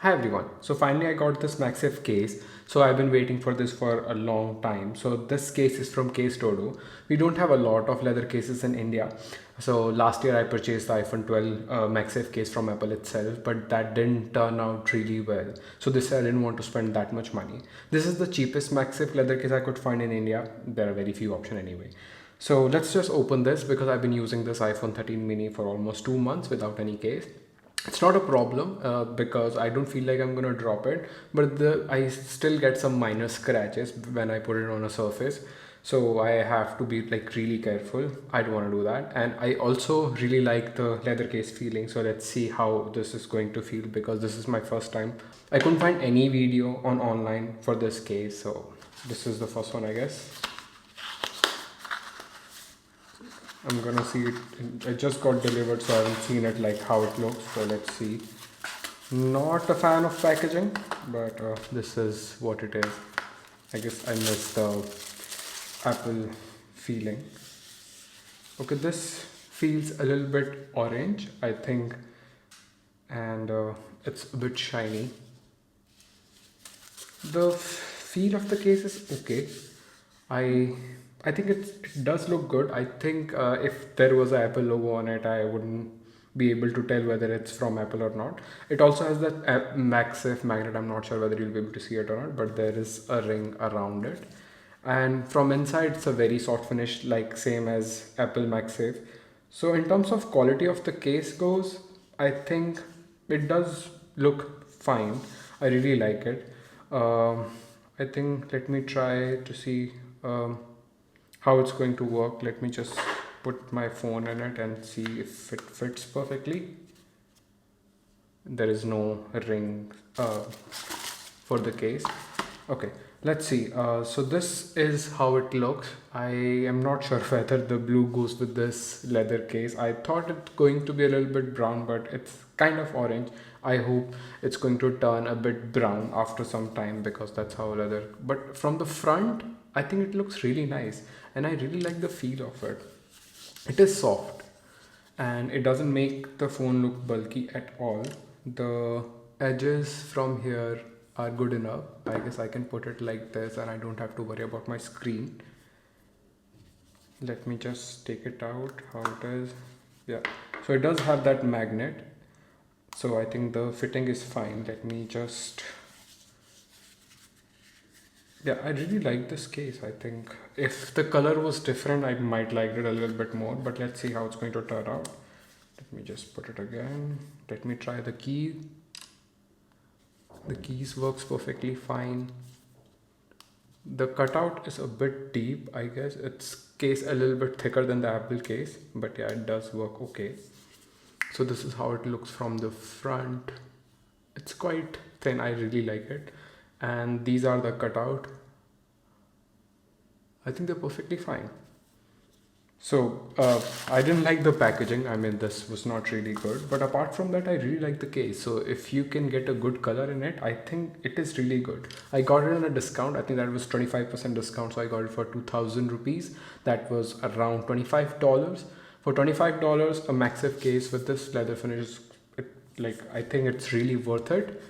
Hi everyone. So finally I got this MagSafe case. So I've been waiting for this for a long time. So this case is from Case Todo. We don't have a lot of leather cases in India. So last year I purchased the iPhone 12 MagSafe case from Apple itself, but that didn't turn out really well. So this year I didn't want to spend that much money. This is the cheapest MagSafe leather case I could find in India. There are very few options anyway. So let's just open this because I've been using this iPhone 13 mini for almost 2 months without any case. It's not a problem because I don't feel like I'm gonna drop it, but I still get some minor scratches when I put it on a surface, so I have to be like really careful. I don't want to do that. And I also really like the leather case feeling, so let's see how this is going to feel because this is my first time. I couldn't find any video on online for this case, so this is the first one, I guess. I'm gonna see it. It just got delivered, so I haven't seen it like how it looks. So let's see. Not a fan of packaging, but this is what it is. I guess I missed the Apple feeling. Okay, this feels a little bit orange, I think, and it's a bit shiny. The feel of the case is okay. I I think it does look good. I think if there was an Apple logo on it, I wouldn't be able to tell whether it's from Apple or not. It also has that MagSafe magnet. I'm not sure whether you'll be able to see it or not, but there is a ring around it. And from inside, it's a very soft finish, like same as Apple MagSafe. So in terms of quality of the case goes, I think it does look fine. I really like it. I think let me try to see how it's going to work. Let me just put my phone in it and see if it fits perfectly. There is no ring for the case. Okay, let's see. So this is how it looks. I am not sure whether the blue goes with this leather case. I thought it's going to be a little bit brown, but it's kind of orange. I hope it's going to turn a bit brown after some time because that's how leather. But from the front, I think it looks really nice and I really like the feel of it. It is soft and it doesn't make the phone look bulky at all. The edges from here are good enough. I guess I can put it like this and I don't have to worry about my screen. Let me just take it out how it is. Yeah, so it does have that magnet, so I think the fitting is fine. Let me just, yeah, I really like this case. I think if the color was different, I might like it a little bit more, but let's see how it's going to turn out. Let me just put it again. Let me try the key. The keys works perfectly fine. The cutout is a bit deep. I guess it's case a little bit thicker than the Apple case, but yeah, it does work okay. So this is how it looks from the front. It's quite thin. I really like it. And these are the cutout. I think they're perfectly fine. So I didn't like the packaging. I mean, this was not really good, but apart from that, I really like the case. So if you can get a good color in it, I think it is really good. I got it on a discount. I think that was 25% discount. So I got it for 2000 rupees. That was around $25. For $25, a MagSafe case with this leather finish, I think it's really worth it.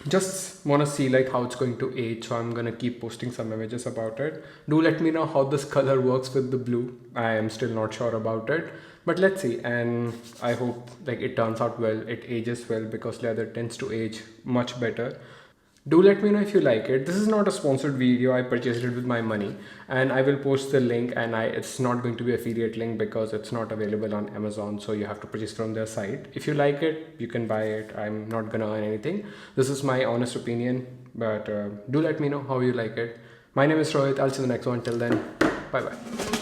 Just want to see like how it's going to age, so I'm gonna keep posting some images about it. Do let me know how this color works with the blue. I am still not sure about it, but let's see. And I hope like it turns out well, it ages well, because leather tends to age much better. Do let me know if you like it. This is not a sponsored video. I purchased it with my money and I will post the link, and it's not going to be affiliate link because it's not available on Amazon, so you have to purchase from their site. If you like it, you can buy it. I'm not gonna earn anything. This is my honest opinion, but do let me know how you like it. My name is Rohit. I'll see you in the next one. Till then, bye bye.